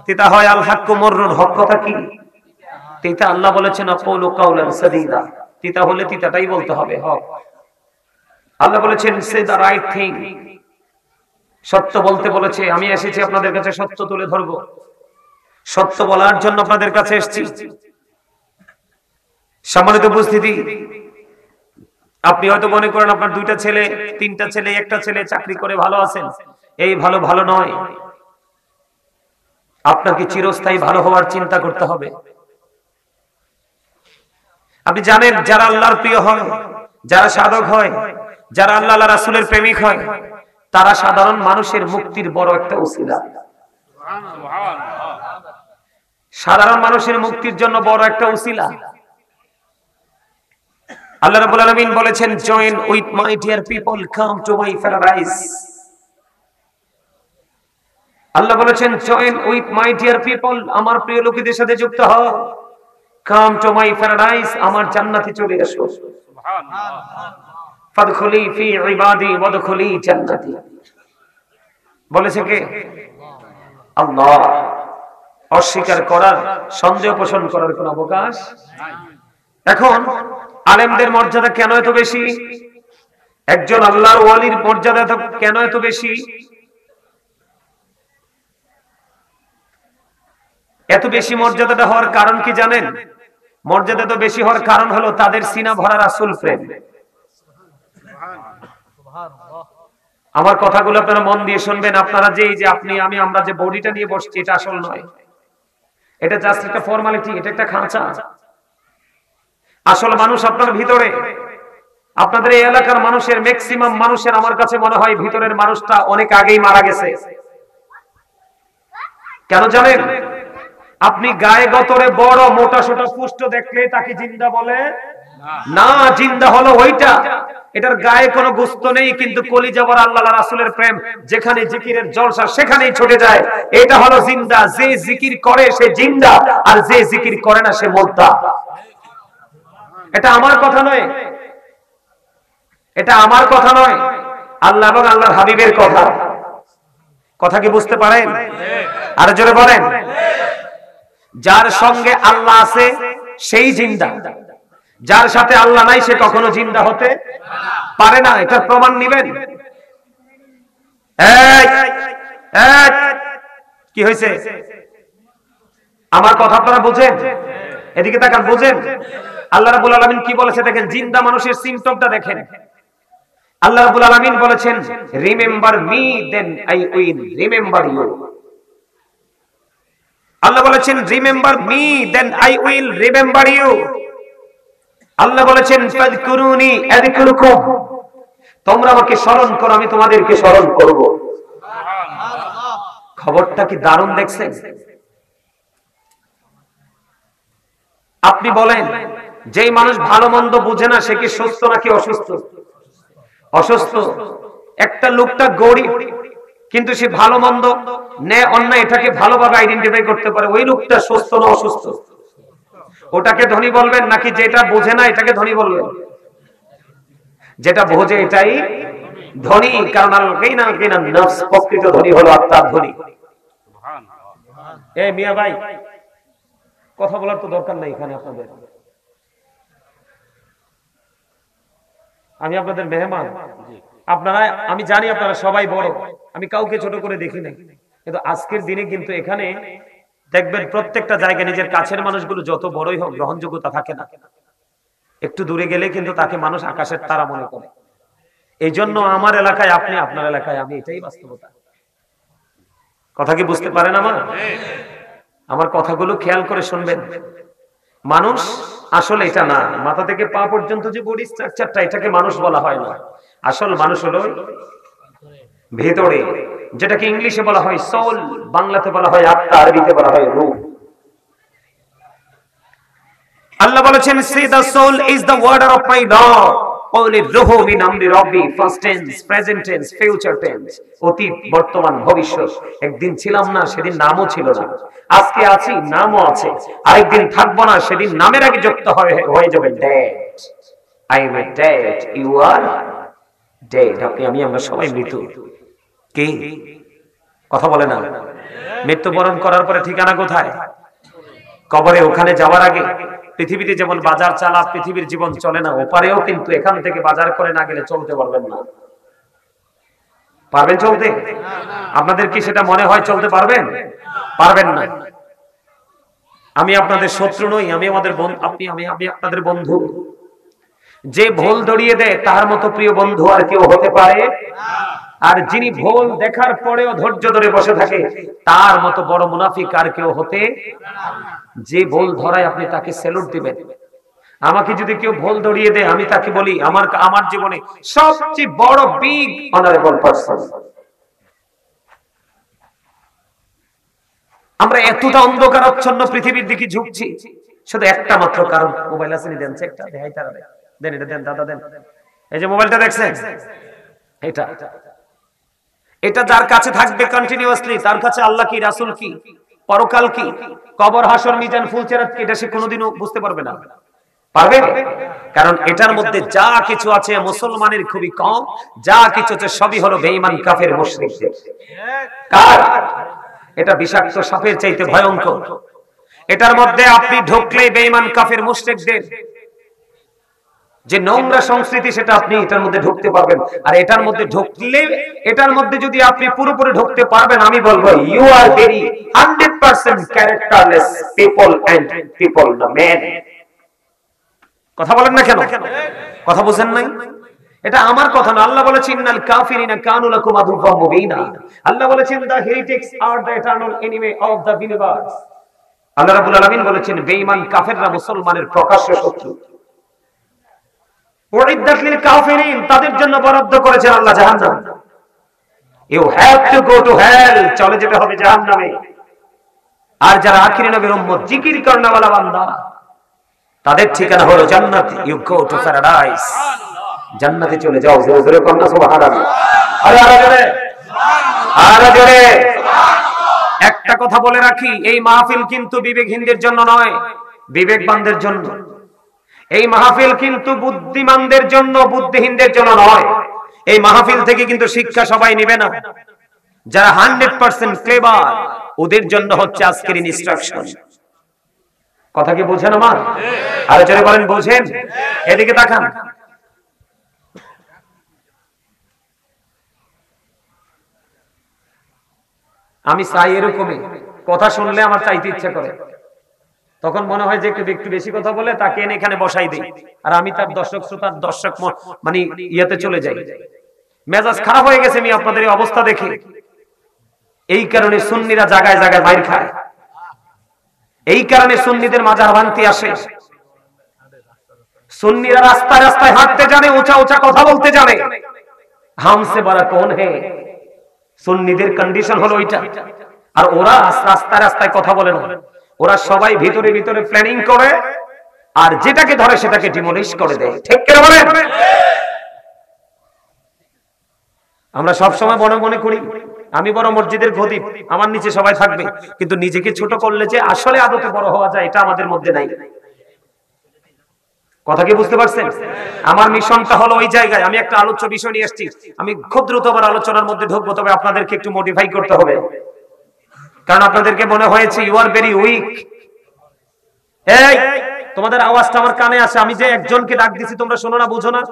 তিতা হয়। আল হাক্কু মুররুন, হক কথা কি তিতা। আল্লাহ বলেছেন আকুলু কাওলান সাদীদা, তিতা হলে তিতাটাই বলতে হবে হক। আল্লাহ বলেছেন সে দা রাইট থিং, সত্য বলতে বলেছে। আমি এসেছি আপনাদের কাছে সত্য তুলে ধরবো, সত্য বলার জন্য আপনাদের কাছে এসেছি। সম্মানিত উপস্থিতি, আপনি হয়তো মনে করেন আপনার দুইটা ছেলে, তিনটা ছেলে, একটা ছেলে চাকরি করে ভালো আছেন। এই ভালো ভালো নয়, আপনাকে চিরস্থায়ী ভালো হওয়ার চিন্তা করতে হবে। আপনি জানেন যারা আল্লাহর প্রিয় হয়, যারা সাধক হয়, যারা আল্লাহ রাসূলের প্রেমিক হয়, তারা সাধারণ মানুষের মুক্তির বড় একটা উসিলা। সাধারণ মানুষের মুক্তির জন্য বড় একটা উসিলা। আল্লাহ রাব্বুল আলামিন বলেছেন join with my dear people, come to my paradise. Allah বলেছেন join with my dear people, আমার প্রিয় লোকেদের সাথে যুক্ত হও। কাম টু মাই প্যারাডাইস, আমার জান্নাতে চলে এসো। সুবহানাল্লাহ। ফাদখুলি ফি ইবাদি ওয়াদখুলি জান্নাতি, বলেছে কে? আল্লাহ। অস্বীকার করার, সন্দেহ পোষণ করার কোনো অবকাশ নাই। এখন আলেমদের মর্যাদা কেন এত বেশি? একজন আল্লাহর ওয়ালির মর্যাদা কেন এত বেশি? এত বেশি মর্যাদাটা হওয়ার কারণ কি জানেন? মর্যাদা তো বেশি হওয়ার কারণ হলো তাদের সিনা ভরা রাসূল প্রেম। আমার কথাগুলো আপনারা মন দিয়ে শুনবেন। আপনারা যে এই যে আপনি আমি আমরা যে বডিটা নিয়ে বসছি, এটা আসল নয়, এটা জাস্ট একটা ফর্মালিটি, এটা একটা খাঁচা। আসল মানুষ আপনার ভিতরে। আপনাদের এই এলাকার মানুষের ম্যাক্সিমাম মানুষের আমার কাছে মনে হয় ভিতরের মানুষটা অনেক আগেই মারা গেছে। কেন জানেন? আপনি গায়ে গতরে বড় মোটা সোটা পুষ্ট দেখলে তাকে জিন্দা বলে না। জিন্দা হলো ওইটা, এটার গায়ে কোনো গোস্ত নেই, কিন্তু কলিজা ভরা আল্লাহ রাসূলের প্রেম, যেখানে জিকিরের জলসা সেখানেই ছুটে যায়। এটা হলো জিন্দা। যে জিকির করে সে জিন্দা, আর যে জিকির করে না সে মুর্দা। এটা আমার কথা নয়, এটা আমার কথা নয়, আল্লাহ এবং আল্লাহর হাবিবের কথা। কথা কি বুঝতে পারেন? আর জোরে বলেন। যার সঙ্গে আল্লাহ আছে সেই জিন্দা, যার সাথে আল্লাহ নাই সে কখনো জিন্দা হতে পারে না। এটার প্রমাণ নিবেন। কি হয়েছে? আমার কথা আপনারা বুঝেন? এদিকে তাকান, বুঝেন? আল্লাহ রাব্বুল আলামিন কি বলেছে দেখেন, জিন্দা মানুষের সিম্পটমটা দেখেন। আল্লাহ রাব্বুল আলামিন বলেছেন remember me then I will remember you. Allah বলেছেন remember me then I will remember you. Allah বলেছেন ফাযকুরুনি আযকুরুকুম, তোমরা আমাকে স্মরণ করো আমি তোমাদেরকে স্মরণ করব। সুবহানাল্লাহ। খবরটা কি দারুণ দেখছেন? আপনি বলেন যেই মানুষ ভালো মন্দ বুঝে না সে কি সুস্থ নাকি অসুস্থ? অসুস্থ। একটা লোকটা গরিব কিন্তু সে ভালো মন্দ ন্যায় অন্যায় এটাকে ভালোভাবে আইডেন্টিফাই করতে পারে, ওই লোকটা সুস্থ না অসুস্থ? ওটাকে ধনী বলবেন নাকি যেটা বোঝে না এটাকে ধনী বলবেন? যেটা বোঝে এটাই ধনী, কারণ আল-গিনা গিনান নফস, প্রকৃত ধনী হলো আত্মার ধনী। সুবহানাল্লাহ। এই মিয়া ভাই, কথা বলার তো দরকার নাই এখানে আপনাদের। আমি আপনাদের মেহমান। আপনারা, আমি জানি আপনারা সবাই বড়, আমি কাউকে ছোট করে দেখি না, কিন্তু আজকের দিনে কিন্তু এখানে দেখবেন প্রত্যেকটা জায়গায় নিজের কাছের মানুষগুলো যত বড়ই হোক গ্রহণযোগ্যতা থাকে না। একটু দূরে গেলে কিন্তু তাকে মানুষ আকাশের তারা মনে করে। এই জন্য আমার এলাকায় আপনি, আপনার এলাকায় আমি, এটাই বাস্তবতা। কথা কি বুঝতে পারেন? আমার কথাগুলো খেয়াল করে শুনবেন। মানুষ আসলে এটা না, মাথা থেকে পা পর্যন্ত যে বডি স্ট্রাকচারটা, এটাকে মানুষ বলা হয় না। আসল মানুষ হলো ভেতরে, যেটাকে ইংলিশে বলা হয় সোল, বাংলাতে বলা হয় আত্মা, আরবিতে বলা হয় রূহ। আল্লাহ বলেছেন, say the soul is the order of my lord, only রূহ মিন আমরি রব্বি, first tense, present tense, future tense, অতীত, বর্তমান, ভবিষ্যৎ। একদিন ছিলাম না, সেদিন নামও ছিল না। আজকে আছি, নামও আছে। আরেকদিন থাকবো না, সেদিন নামের আগে যুক্ত হয়ে যাবে dead. I am dead, you are dead. আপনি, আমি, আমরা সবাই মৃত্যু। কে কথা বলে না? মৃত্যুবরণ করার পরে ঠিকানা কোথায়? কবরে। ওখানে যাওয়ার আগে পৃথিবীতে যেমন বাজার চালা, পৃথিবীর জীবন চলে না, ওপারেও কিন্তু এখান থেকে বাজার করে না গেলে চলতে পারবেন না। পারবেন চলতে? আপনাদের কি সেটা মনে হয় চলতে পারবেন? পারবেন না। আমি আপনাদের শত্রু নই, আমি আমাদের বন্ধু, আমি আপনাদের বন্ধু। যে ভুল ধরিয়ে দেয় তার মতো প্রিয় বন্ধু আর কেউ হতে পারে না। আর যিনি ভুল দেখার পরেও ধৈর্য ধরে বসে থাকে, তার মতো বড় মুনাফিক আর কেউ হতে না। যে ভুল ধরায় আপনি তাকে স্যালুট দিবেন। আমাকে যদি কেউ ভুল ধরিয়ে দেয়, আমি তাকে বলি আমার জীবনে সবচেয়ে বড় বিগ অনারেবল পারসন। আমরা এতটা অন্ধকারাচ্ছন্ন পৃথিবীর দিকে ঝুঁকছি, শুধু একটা মাত্র কারণ। মোবাইল আছে, দেন একটা, দেখাই তারা দেন, এটা দেন দাদা দেন। এই যে মোবাইলটা দেখছেন, এটা যার কাছে থাকবে কন্টিনিউয়াসলি, তার কাছে আল্লাহ কি, রাসূল কি, পরকাল কি, কবর, হাসর, মিজান, ফুলসিরাত কি, এটা সে কোনোদিনও বুঝতে পারবে না। পারবে? কারণ এটার মধ্যে যা কিছু আছে মুসলমানের খুবই কম, যা কিছু আছে সবই হলো বেঈমান, কাফের, মুশরিকদের। কার? এটা বিষাক্ত সাপের চাইতে ভয়ঙ্কর। এটার মধ্যে আপনি ঢুকলেই বেঈমান, কাফের, মুশরিকদের যে নোংরা সংস্কৃতি, সেটা আপনি এটার মধ্যে ঢুকতে পারবেন। আর এটার মধ্যে ঢুকলে, এটার মধ্যে যদি আপনি পুরোপুরি ঢুকতে পারবেন, আমি বলবো you are very 100% characterless people and people the man. কথা বলেন না কেন? কথা বুঝেন নাই? এটা আমার কথা না, আল্লাহ বলেছেন ইন্নাল কাফিরিনা কানু লাকুম আদুওয়াম মুবিনা। আল্লাহ বলেছেন the heretics are the eternal enemy of the believers. Allah রাব্বুল আলামিন বলেছেন বেঈমান কাফেররা মুসলমানের প্রকাশ্য শত্রু। উইদ্দাত লিল কাফিরিন, তাদের জন্য বরাদ্দ করেছেন আল্লাহ জাহান্নাম। You have to go to hell, চলে যেতে হবে জাহান্নামে। আর যারা আখিরি নবীর উম্মত, জিকির করনেওয়ালা বান্দা, তাদের ঠিকানা হলো জান্নাত। ইউ গো টু প্যারাডাইস, জান্নাতে চলে যাও। জোরে জোরে কন্না সুবহানাল্লাহ। আরে জোরে, আরে জোরে। একটা কথা বলে রাখি, এই মাহফিল কিন্তু বিবেকহীনদের জন্য নয়, বিবেকবানদের জন্য। এই মাহফিল কিন্তু বুদ্ধিমানদের জন্য, বুদ্ধিহীনদের জন্য নয়। এই মাহফিল থেকে কিন্তু শিক্ষা সবাই নেবে না। যারা 100% ক্লেভার, ওদের জন্য হচ্ছে আজকের ইনস্ট্রাকশন। কথা কি বুঝেন আমার? আরে জোরে বলেন, বুঝেন? এদিকে তাকান। আমি চাই এরকমই কথা শুনলে আমার চাইতে ইচ্ছা করে। তখন মনে হয় যে একটু বেশি কথা বলে তাকে এনে এখানে বসাই দেই, আর আমি তার দর্শক শ্রোতার দর্শক মানে ইয়াতে চলে যাই। মেজাজ খারাপ হয়ে গেছে আমি আপনাদের এই অবস্থা দেখে। এই কারণে সুন্নিরা জায়গায় জায়গায় মাইর খায়, এই কারণে সুন্নিদের মাজার ভাঙতি আসে। সুন্নিরা রাস্তায় রাস্তায় হাঁটতে জানে, উঁচা উঁচা কথা বলতে জানে। হামসে বড় কোন হে? সুন্নিদের কন্ডিশন হলো ওইটা। আর ওরা রাস্তায় রাস্তায় কথা বলে না, ওরা সবাই ভিতরে ভিতরে প্ল্যানিং করে, আর যেটাকে ধরে সেটাকে ডিমোলিশ করে দেয়। ঠিক করে বলেন? আমরা সব সময় মনে মনে করি আমি বড় মসজিদের খতিব, আমার নিচে সবাই থাকবে, কিন্তু নিজেকে ছোট করলে যে আসলে আদতে বড় হওয়া যায়, এটা আমাদের মধ্যে নাই। কথা কি বুঝতে পারছেন? আমার মিশনটা হলো ওই জায়গায়। আমি একটা আলোচ্য বিষয় নিয়ে এসেছি, আমি খুব দ্রুত আবার আলোচনার মধ্যে ঢুকবো, তবে আপনাদেরকে একটু মডিফাই করতে হবে, কারণ আপনাদেরকে মনে হয়েছে ইউ আর ভেরি উইক। এই তোমাদের আওয়াজটা আমার কানে আসে, আমি যে একজনকে ডাক দিছি তোমরা শোনো না, বুঝো না?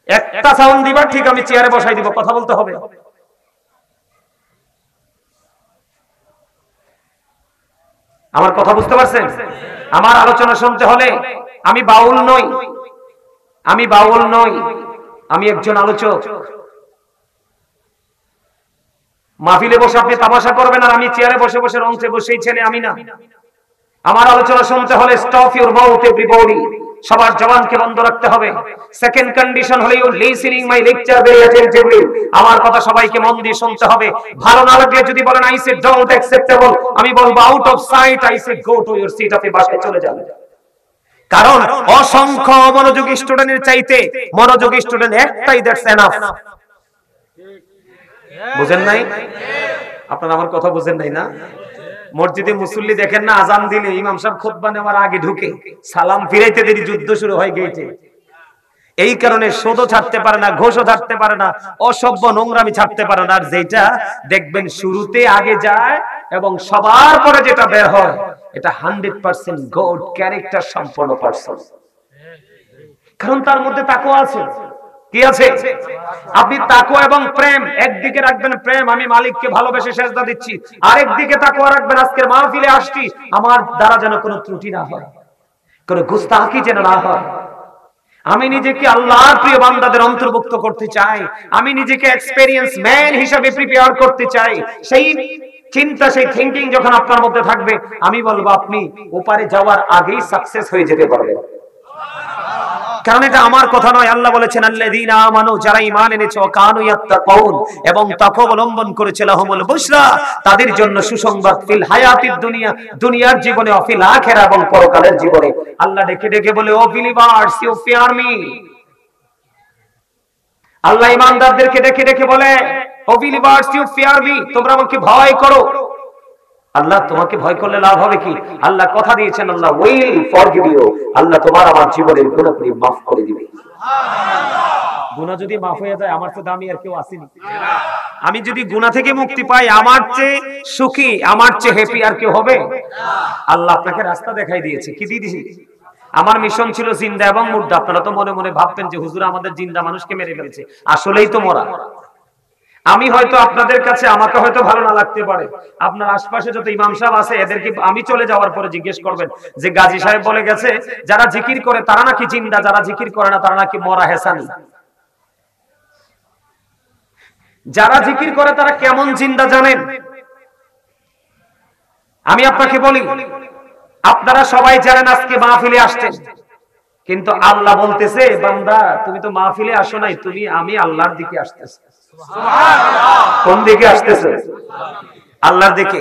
একটা সাউন্ড দিবা, ঠিক আমি চেয়ারে বসাই দিব, কথা বলতে হবে। আমার কথা বুঝতে পারছেন? আমার আলোচনা শুনতে হলে আমি বাউল নই, আমি বাউল নই, আমি একজন আলোচক। মাহফিলে বসে আপনি তামাশা করবেন আর আমি চেয়ারে বসে বসে রংচে বসেই ছেলে আমি না। আমার আলোচনা শুনতে হলে স্টপ ইউর মাউথ এভরিবডি, সবার জবানকে বন্ধ রাখতে হবে। সেকেন্ড কন্ডিশন হলো you listening my lecture very attentively, আমার কথা সবাইকে মন দিয়ে শুনতে হবে। ভালো না লাগলে যদি বলেন আই সে ডোন্ট অ্যাকসেপ্টেবল, আমি বলবো out of sight, I say go to your seat, আপনি বাসায় চলে যান। কারণ অসংখ্য মনোযোগী স্টুডেন্টের চাইতে মনোযোগী স্টুডেন্ট একটাই, দ্যাটস এনাফ। বুঝেন নাই? আপনারা আমার কথা বুঝেন নাই না? মসজিদে মুসল্লি দেখেন না, আজান দিলে ইমাম সাহেব খুতবা নেওয়ার আগে ঢুকে সালাম ফিরাইতে দেরি যুদ্ধ শুরু হয় গেটে। এই কারণে সুদও ছাড়তে পারে না, ঘোষও ছাড়তে পারে না, অসভ্য নোংরামি ছাড়তে পারে না। আর যেটা দেখবেন শুরুতে আগে যায় এবং সবার পরে যেটা বের হয়, এটা 100% গড ক্যারেক্টার সম্পন্ন পারসন। কারণ তার মধ্যে তাকওয়া আছে। কি আছে? আপনি তাকওয়া এবং প্রেম একদিকে রাখবেন, প্রেম আমি মালিককে ভালোবেসে সেজদা দিচ্ছি, আরেকদিকে তাকওয়া রাখবেন আজকের মাহফিলে আসছি আমার দ্বারা যেন কোনো ত্রুটি না হয়, কোনো গুস্তাখি যেন না হয়। আমি নিজেকে আল্লাহর প্রিয় বান্দাদের অন্তর্ভুক্ত করতে চাই, আমি নিজেকে এক্সপেরিয়েন্স ম্যান হিসেবে প্রিপেয়ার করতে চাই। সেই চিন্তা, সেই থিংকিং যখন আপনার মধ্যে থাকবে, আমি বলবো আপনি ওপারে যাওয়ার আগেই সাকসেস হয়ে যেতে পারবেন। কারণ এটা আমার কথা নয়, আল্লাহ বলেছেন আল্লাযীনা আমানু, যারা ঈমান এনেছে, ওয়া কানু ইয়াত্তাকুন, এবং তাকওয়া অবলম্বন করেছে, লাহুমুল বুশরা, তাদের জন্য সুসংবাদ, ফিল হায়াতিদ দুনিয়া, দুনিয়ার জীবনে, ও ফিল আখিরা, এবং পরকালের জীবনে। আল্লাহ ডেকে ডেকে বলে, O believers you fear me. Allah ঈমানদারদেরকে ডেকে ডেকে বলে, O believers you fear me, তোমরা আমাকে ভয় করো। আল্লাহ তোমাকে ভয় করলে লাভ হবে কি? আল্লাহ কথা দিয়েছেন, আল্লাহ উইল ফরগিভ ইউ, আল্লাহ তোমার আমার জীবনের গুনাহগুলি মাফ করে দিবে। গুনাহ যদি মাফ হয়ে যায়, আমার তো দামি আর কেউ আসেনি। আমি যদি গুনাহ থেকে মুক্তি পাই, আমার চেয়ে সুখী, আমার চেয়ে হ্যাপি আর কেউ হবে? আল্লাহ আপনাকে রাস্তা দেখাই দিয়েছে। কি দিয়েছি? আমার মিশন ছিল জিন্দা এবং মুর্দা। আপনারা তো মনে মনে ভাববেন যে হুজুর আমাদের জিন্দা মানুষকে মেরে ফেলছে, আসলেই তো মরা। আমি হয়তো আপনাদের কাছে, আমাকে হয়তো ভালো না লাগতে পারে, আপনার আশপাশে যত ইমাম সাহেব আছে এদেরকে আমি চলে যাওয়ার পরে জিজ্ঞেস করবেন যে গাজী সাহেব বলে গেছে যারা জিকির করে তারা নাকি জিন্দা, যারা জিকির করে না তারা নাকি মরা হেসানি। যারা জিকির করে তারা কেমন জিন্দা জানেন? আমি আপনাকে বলি, আপনারা সবাই জানেন আজকে মাহফিলে আসছেন, কিন্তু আল্লাহ বলতেছে বান্দা তুমি তো মাহফিলে আসো নাই, তুমি আমি আল্লাহর দিকে আসতেছ। কোন দিকে আসতেছে? আল্লাহর দিকে।